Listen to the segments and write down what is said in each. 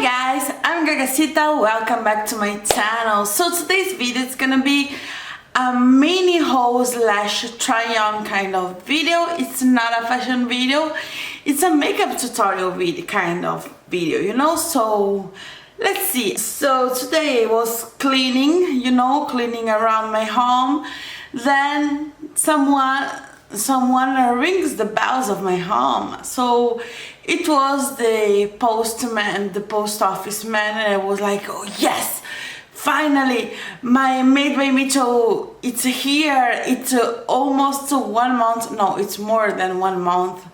Guys, I'm Gagasita, welcome back to my channel. So today's video is gonna be a mini haul slash try on kind of video. It's not a fashion video, it's a makeup tutorial video kind of video, you know. So let's see. So today I was cleaning, cleaning around my home. Then someone rings the bells of my home. So it was the postman, the post office man, and I was like, oh yes, finally my Made by Mitchell, it's here. It's almost 1 month, no, it's more than 1 month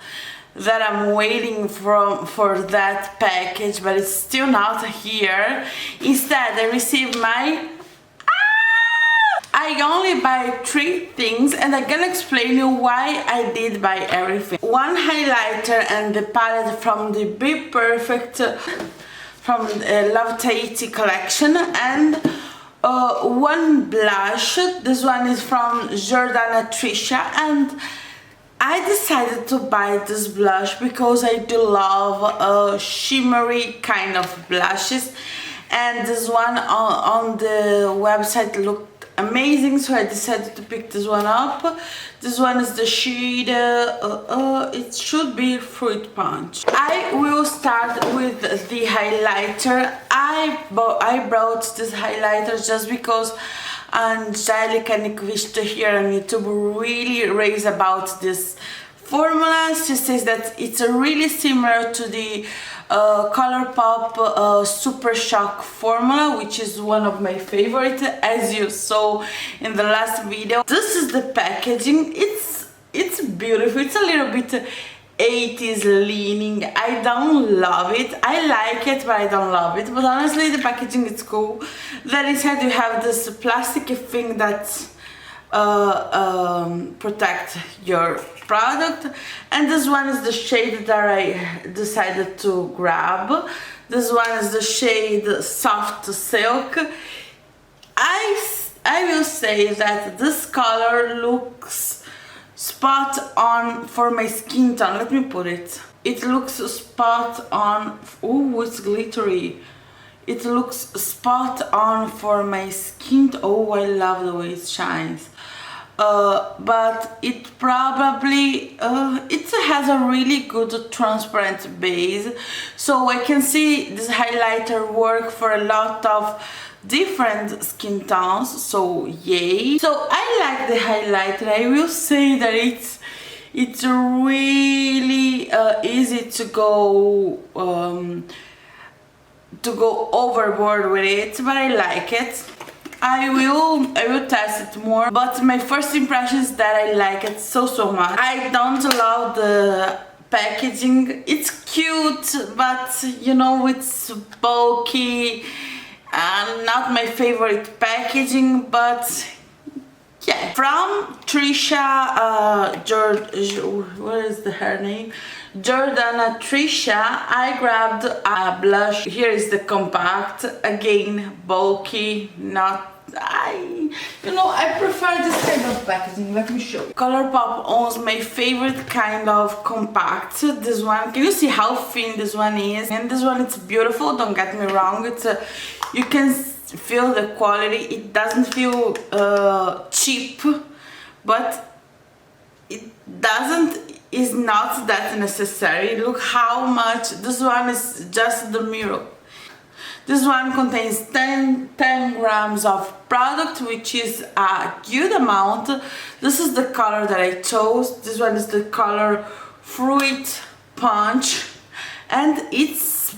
that I'm waiting for that package, but it's still not here. Instead I received my I only buy 3 things, and I'm gonna explain you why I did buy everything. One highlighter and the palette from the bperfect from Love Ticia collection, and one blush. This one is from Jordana Ticia, and I decided to buy this blush because I do love shimmery kind of blushes, and this one on the website looked amazing, so I decided to pick this one up. This one is the shade it should be Fruit Punch. I will start with the highlighter. I brought this highlighter just because Angelica Nikvista here on YouTube really raves about this formula. She says that it's really similar to the ColourPop Super Shock formula, which is one of my favorite, as you saw in the last video. This is the packaging. It's beautiful. It's a little bit 80s leaning. I don't love it. I like it, but I don't love it. But honestly, the packaging is cool. Then inside you have this plastic thing that protect your product, and this one is the shade that I decided to grab. This one is the shade Soft Silk. I will say that this color looks spot on for my skin tone. Let me put it. It looks spot on. Oh, it's glittery. It looks spot on for my skin. Oh, I love the way it shines. But it probably it has a really good transparent base, so I can see this highlighter work for a lot of different skin tones, so yay. So I like the highlighter. I will say that it's really easy to go overboard with it, but I like it. I will test it more, but my first impression is that I like it so much. I don't love the packaging. It's cute, but you know, it's bulky and not my favorite packaging, but yeah. From Ticia, what is her name? Jordana Ticia, I grabbed a blush. Here is the compact, again bulky, not I prefer this kind of packaging. Let me show you. ColourPop owns my favorite kind of compact. This one, can you see how thin this one is? And this one, it's beautiful, don't get me wrong. It's you can feel the quality. It doesn't feel cheap, but it is not that necessary. Look how much this one is, just the mirror. This one contains 10 grams of product, which is a good amount. This is the color that I chose. This one is the color Fruit Punch, and it's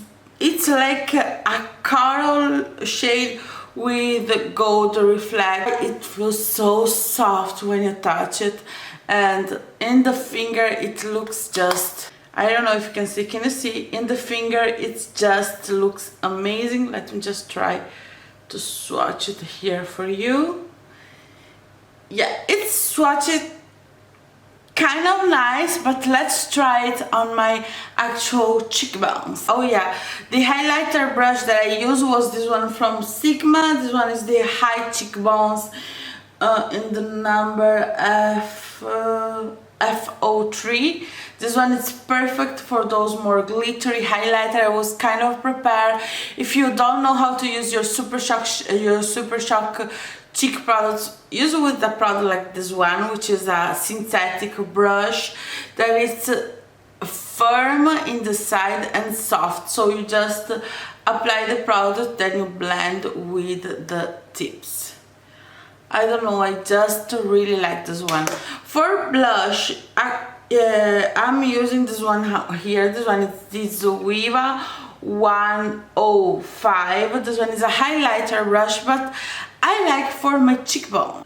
like a coral shade with gold reflect. It feels so soft when you touch it, and in the finger it looks just, I don't know if you can see. Can you see? In the finger it just looks amazing. Let me just try to swatch it here for you. Yeah, it's swatched kind of nice, but let's try it on my actual cheekbones. Oh yeah, the highlighter brush that I used was this one from Sigma. This one is the High Cheekbones in the number F03. This one is perfect for those more glittery highlighter. I was kind of prepared. If you don't know how to use your Super Shock cheek products, use it with a product like this one, which is a synthetic brush that is firm in the side and soft. So you just apply the product, then you blend with the tips. I don't know, I just really like this one. For blush, I'm using this one here. This one is this Viva 105. This one is a highlighter brush, but I like for my cheekbone.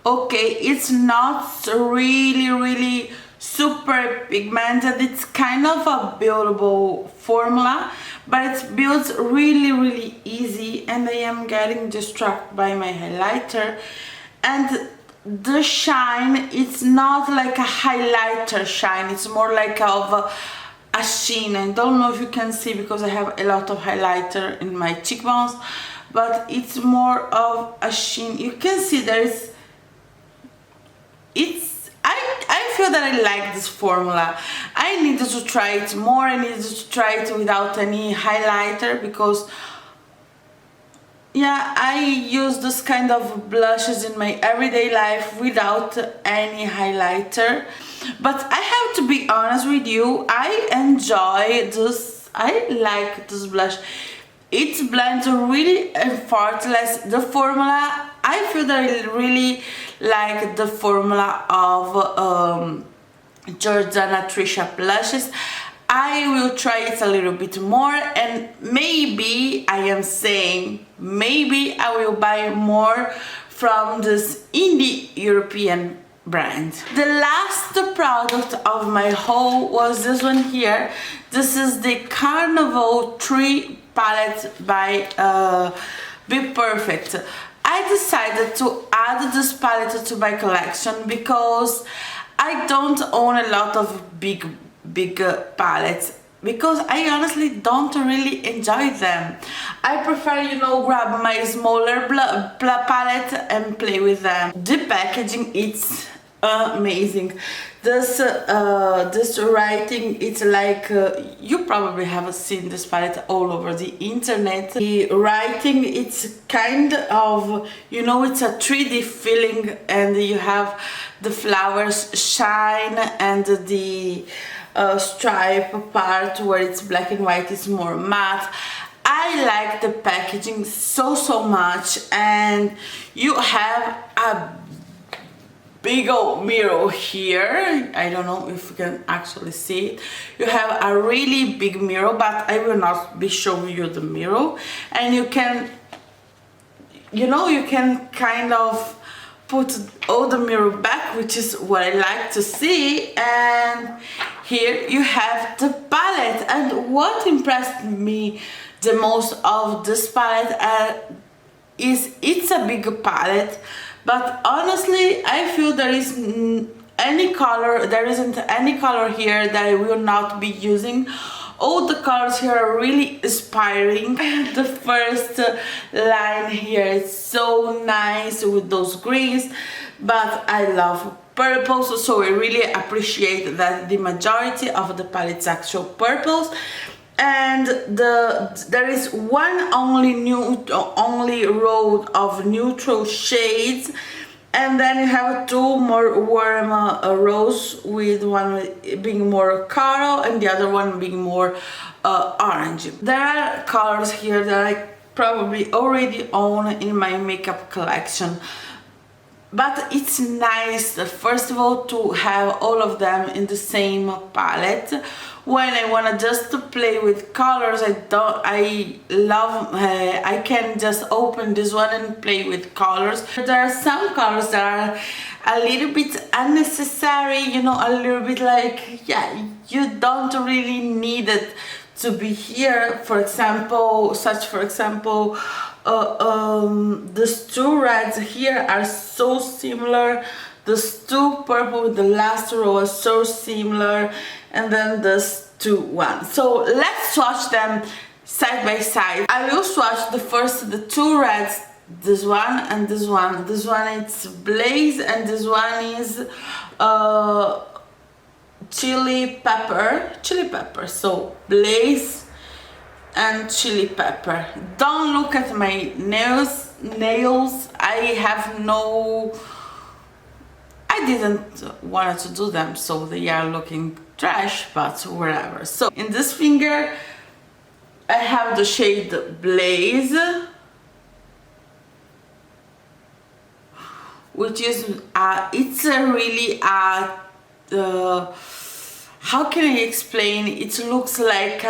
Okay, it's not really super pigmented. It's kind of a buildable formula, but it's built really easy, and I am getting distracted by my highlighter. And the shine, it's not like a highlighter shine, it's more like of a sheen. I don't know if you can see because I have a lot of highlighter in my cheekbones, but it's more of a sheen. You can see there's, I feel that I like this formula. I needed to try it more. I needed to try it without any highlighter because, yeah, I use this kind of blushes in my everyday life without any highlighter. But I have to be honest with you, I enjoy this. I like this blush. It blends really effortless. The formula, I feel that I really like the formula of Jordana Ticia blushes. I will try it a little bit more, and maybe, I am saying, maybe I will buy more from this indie European brand. The last product of my haul was this one here. This is the Carnival 3 palette by bperfect. I decided to add this palette to my collection because I don't own a lot of big palettes, because I honestly don't really enjoy them. I prefer, you know, grab my smaller palette and play with them. The packaging, it's amazing. This writing, it's like you probably have seen this palette all over the internet. The writing, it's kind of, you know, it's a 3D feeling, and you have the flowers shine, and the stripe part where it's black and white is more matte. I like the packaging so much, and you have a big old mirror here. I don't know if you can actually see it. You have a really big mirror, but I will not be showing you the mirror. And you can, you know, you can kind of put all the mirror back, which is what I like to see. And here you have the palette. And what impressed me the most of this palette is it's a big palette, but honestly I feel there isn't any color here that I will not be using. All the colors here are really inspiring. The first line here is so nice with those greens, but I love purples, so I really appreciate that the majority of the palette is actual purples. And there is one only row of neutral shades, and then you have two more warm rows, with one being more coral and the other one being more orange. There are colors here that I probably already own in my makeup collection, but it's nice, first of all, to have all of them in the same palette. When I wanna just to play with colors, I can just open this one and play with colors. There are some colors that are a little bit unnecessary, you know, a little bit like, yeah, you don't really need it to be here. For example, these two reds here are so similar. These two purple with the last row are so similar, and then this two one. So let's swatch them side by side. I will swatch the two reds, this one and this one. This one it's Blaze and this one is chili pepper. So Blaze and chili pepper. Don't look at my nails. I didn't want to do them, so they are looking trash, but whatever. So in this finger I have the shade Blaze, which is it's a really how can I explain? It looks like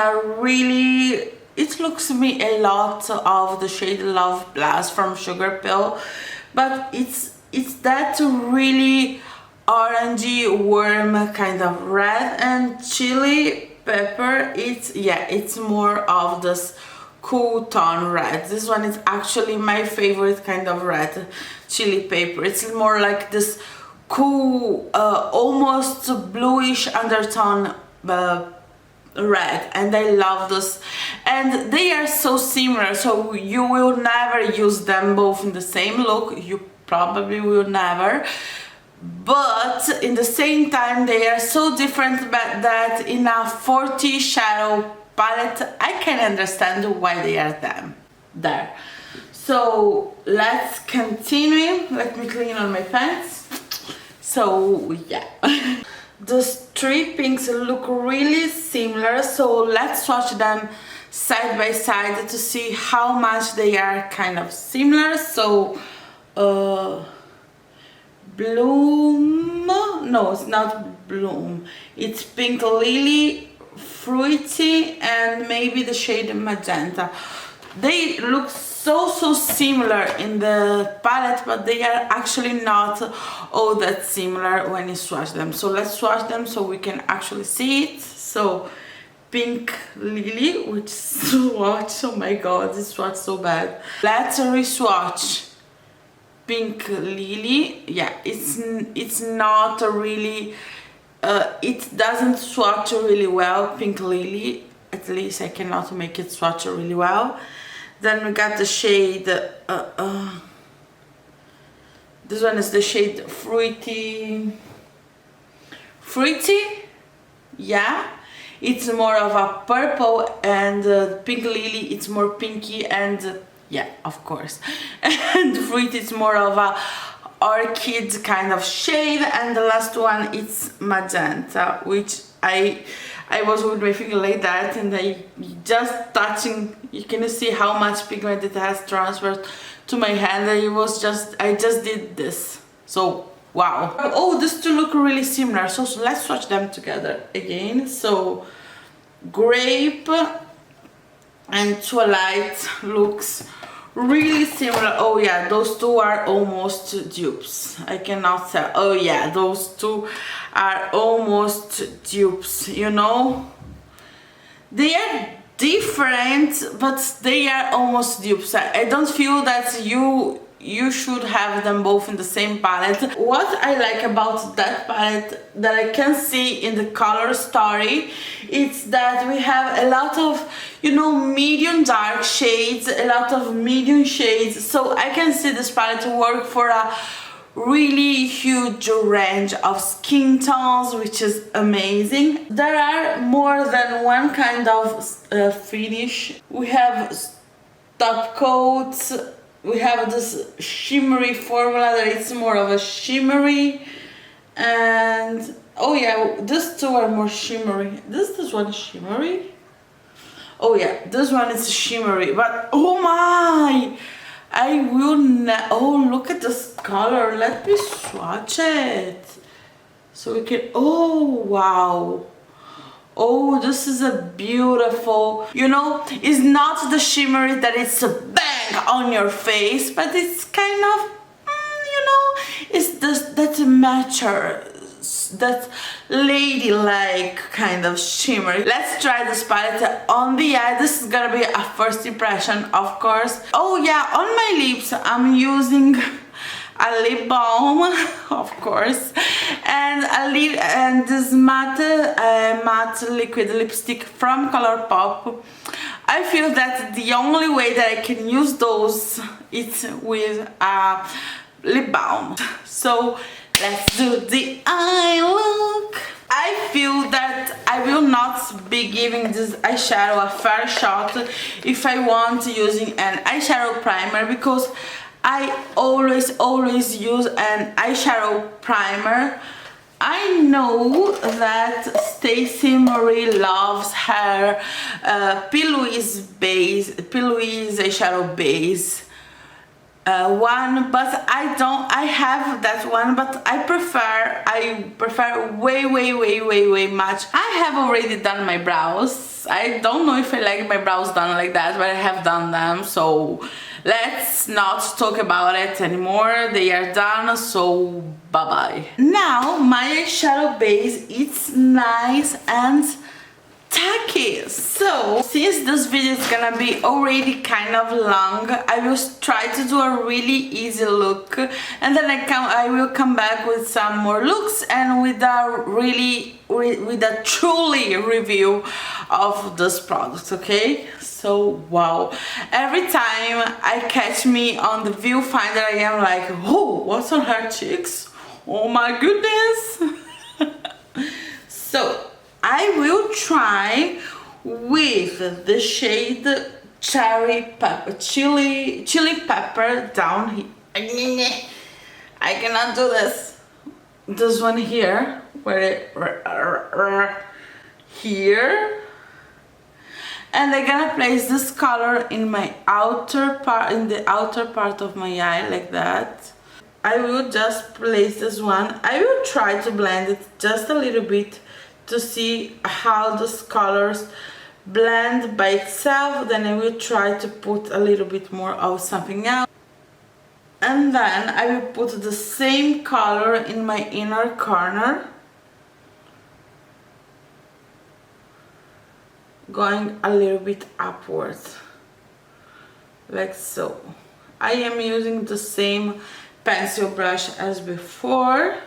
it looks me a lot of the shade Love Blast from Sugar Pill, but it's that really orangey warm kind of red, and chili pepper it's more of this cool tone red. This one is actually my favorite kind of red, chili pepper. It's more like this cool almost bluish undertone red, and I love this, and they are so similar, so you will never use them both in the same look. You probably will never, but in the same time they are so different, but that in a 40 shadow palette I can understand why they are them there. So let's continue. Let me clean on my pants. So yeah. Those three pinks look really similar, so let's swatch them side by side to see how much they are kind of similar. So Bloom, no, it's not Bloom, it's Pink Lily, Fruity, and maybe the shade Magenta. They look so similar in the palette, but they are actually not all that similar when you swatch them. So let's swatch them so we can actually see it. So Pink Lily, which swatch, oh my god, this swatch so bad. Let's re-swatch Pink Lily. Yeah, it's not really it doesn't swatch really well, Pink Lily. At least I cannot make it swatch really well. Then we got the shade this one is the shade Fruity, yeah, it's more of a purple, and Pink Lily it's more pinky, and yeah, of course, and Fruity is more of a orchid kind of shade, and the last one it's Magenta, which I was with my finger like that, and I just touching, you can see how much pigment it has transferred to my hand. I just did this. So wow. Oh, these two look really similar. So let's swatch them together again. So Grape and Twilight looks really similar. Oh yeah, those two are almost dupes. I cannot say. Oh yeah, those two are almost dupes, you know. They are different, but they are almost dupes. I don't feel that you should have them both in the same palette. What I like about that palette that I can see in the color story, it's that we have a lot of, you know, medium dark shades, a lot of medium shades, so I can see this palette work for a really huge range of skin tones, which is amazing. There are more than one kind of finish. We have top coats, we have this shimmery formula that it's more of a shimmery, and oh yeah, these two are more shimmery. This one is shimmery. Oh yeah, this one is shimmery, but oh my, I will not. Oh, look at this color. Let me swatch it so we can. Oh wow. Oh, this is a beautiful, you know, it's not the shimmery that it's a bang on your face, but it's kind of, you know, it's this, that mature, that ladylike kind of shimmer. Let's try this palette on the eye. This is gonna be a first impression, of course. Oh yeah, on my lips I'm using a lip balm, of course, and this matte liquid lipstick from Colourpop. I feel that the only way that I can use those is with a lip balm. So let's do the eye look. I feel that I will not be giving this eyeshadow a fair shot if I want using an eyeshadow primer, because I always use an eyeshadow primer. I know that Stacy Marie loves her P. Louise eyeshadow base one, but I have that one, but I prefer way much. I have already done my brows. I don't know if I like my brows done like that, but I have done them, so let's not talk about it anymore. They are done, so bye bye. Now my eyeshadow base, it's nice and tacky. So since this video is gonna be already kind of long, I will try to do a really easy look, and then I will come back with some more looks and with a truly review of this product. Okay, so wow, every time I catch me on the viewfinder I am like, oh, what's on her cheeks, oh my goodness. So I will try with the shade chili pepper down here. I cannot do this. This one here, where it here, and I'm gonna place this color in my outer part, in the outer part of my eye, like that. I will just place this one. I will try to blend it just a little bit to see how those colors blend by itself. Then I will try to put a little bit more of something else, and then I will put the same color in my inner corner, going a little bit upwards, like so. I am using the same pencil brush as before.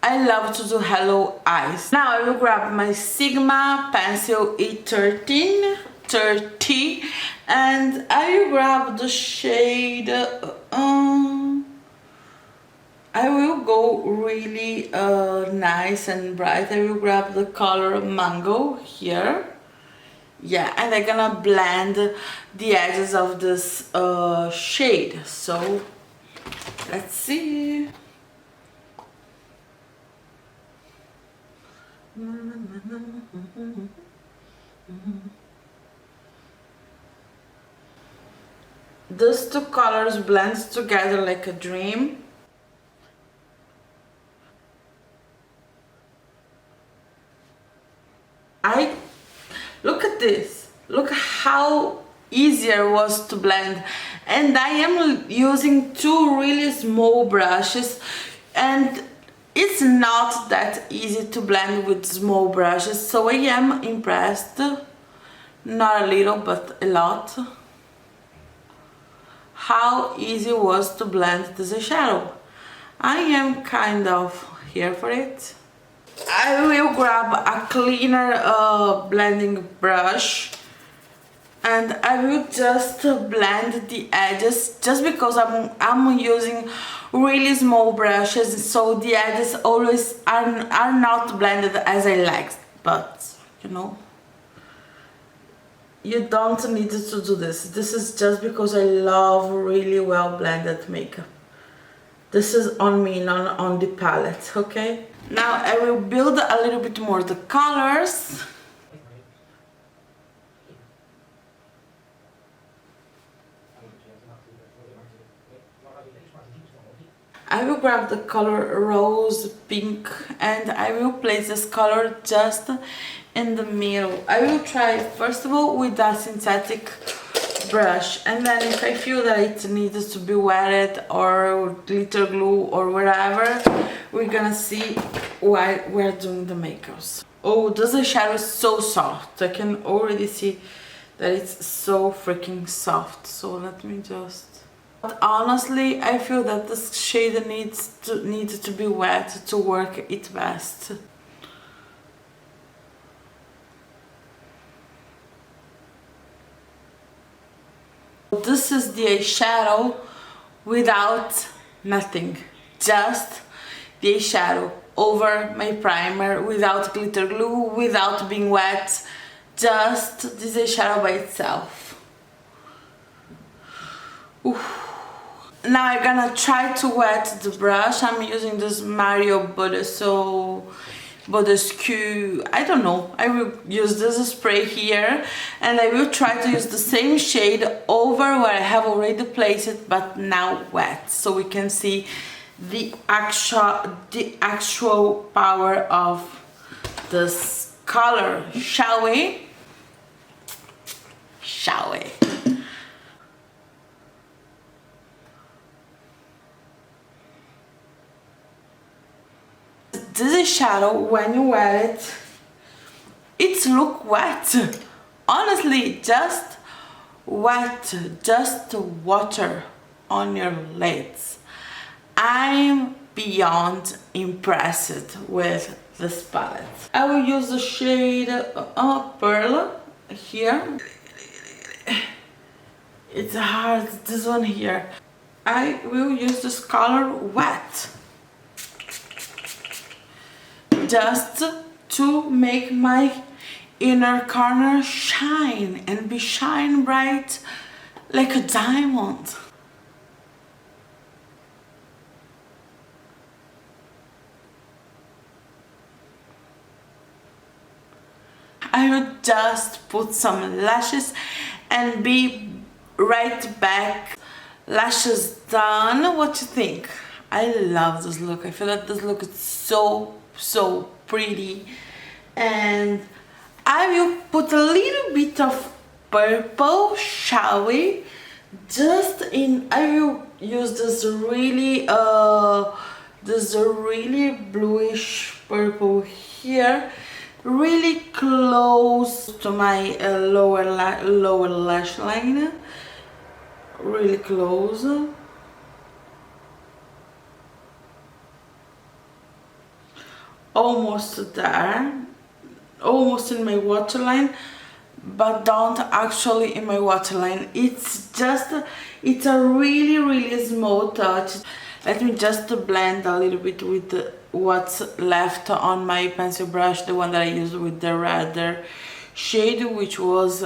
I love to do hello eyes. Now I will grab my Sigma pencil E1330, and I will grab the shade, I will go really nice and bright. I will grab the color Mango here. Yeah, and I'm gonna blend the edges of this shade. So let's see. Those two colors blend together like a dream. Look at this. Look how easier it was to blend, and I am using two really small brushes, and it's not that easy to blend with small brushes, so I am impressed. Not a little, but a lot. How easy it was to blend this eyeshadow. I am kind of here for it. I will grab a cleaner blending brush, and I will just blend the edges, just because I'm using really small brushes, so the edges always are not blended as I like. But you know, you don't need to do this. This is just because I love really well blended makeup. This is on me, not on the palette, okay? Now I will build a little bit more the colors. I will grab the color Rose Pink, and I will place this color just in the middle. I will try first of all with a synthetic brush, and then if I feel that it needs to be wetted or glitter glue or whatever, we're gonna see why we're doing the makeups. Oh, this eyeshadow is so soft. I can already see that it's so freaking soft. So let me just... But honestly, I feel that this shade needs to be wet to work it best. This is the eyeshadow without nothing, just the eyeshadow over my primer, without glitter glue, without being wet, just this eyeshadow by itself. Oof. Now I'm gonna try to wet the brush. I'm using this Mario Bodescu, I don't know. I will use this spray here, and I will try to use the same shade over where I have already placed it, but now wet, so we can see the actual power of this color. Shall we? Shall we? This shadow, when you wear it, it looks wet. Honestly, just wet, just water on your lids. I'm beyond impressed with this palette. I will use the shade Pearl here. It's hard, this one here. I will use this color wet, just to make my inner corner shine and be shine bright like a diamond. I will just put some lashes and be right back. Lashes done. What do you think? I love this look. I feel that this look is so pretty, and I will put a little bit of purple, shall we? I will use this really bluish purple here, really close to my lower lash line, really close. Almost there, almost in my waterline, but don't actually in my waterline. It's a really small touch. Let me just blend a little bit with what's left on my pencil brush, the one that I used with the redder shade, which was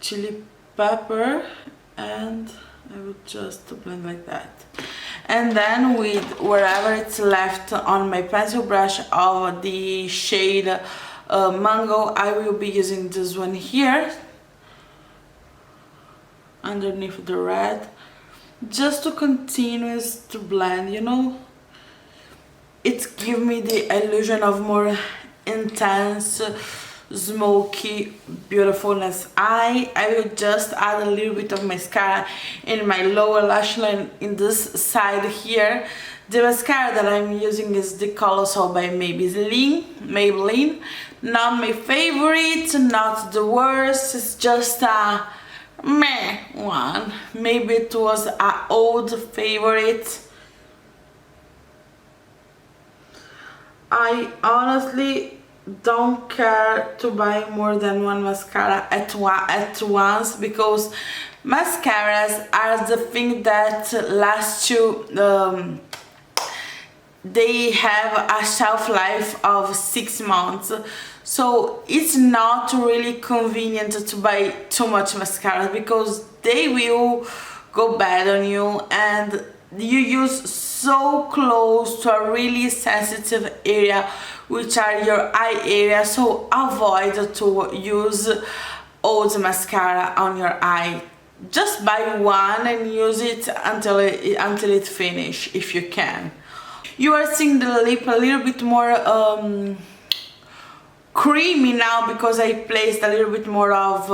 chili pepper, and I will just blend like that. And then with wherever it's left on my pencil brush of the shade Mango, I will be using this one here underneath the red, just to continue to blend, you know. It gives me the illusion of more intense, smoky beautifulness. I will just add a little bit of mascara in my lower lash line in this side here. The mascara that I'm using is the Colossal by Maybelline. Not my favorite, not the worst, it's just a meh one. Maybe it was an old favorite. I honestly don't care to buy more than one mascara at once, because mascaras are the thing that last you. They have a shelf life of 6 months, so it's not really convenient to buy too much mascara, because they will go bad on you, and you use so close to a really sensitive area, which are your eye area, so avoid to use old mascara on your eye. Just buy one and use it until it finish, if you can. You are seeing the lip a little bit more creamy now, because I placed a little bit more of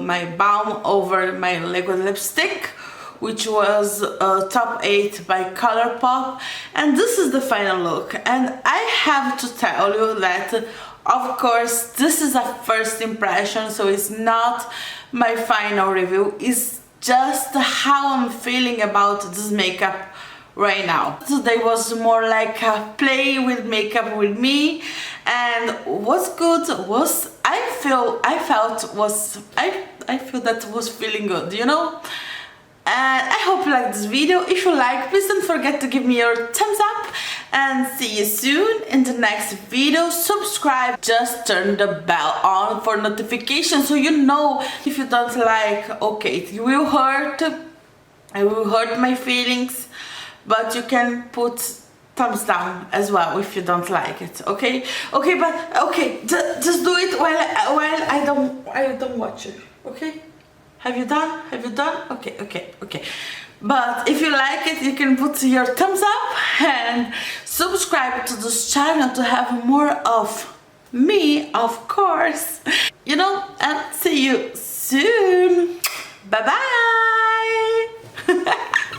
my balm over my liquid lipstick, which was top 8 by Colourpop, and this is the final look. And I have to tell you that, of course, this is a first impression, so it's not my final review, it's just how I'm feeling about this makeup right now. Today was more like a play with makeup with me, and what's good was I I feel that was feeling good, you know. And I hope you liked this video. If you like, please don't forget to give me your thumbs up, and see you soon in the next video. Subscribe, just turn the bell on for notifications so you know if you don't like. Okay, it will hurt, it will hurt my feelings, but you can put thumbs down as well if you don't like it. Okay, but just do it while I don't watch it. Okay, have you done okay. But if you like it, you can put your thumbs up and subscribe to this channel to have more of me, of course, you know. And see you soon. Bye bye.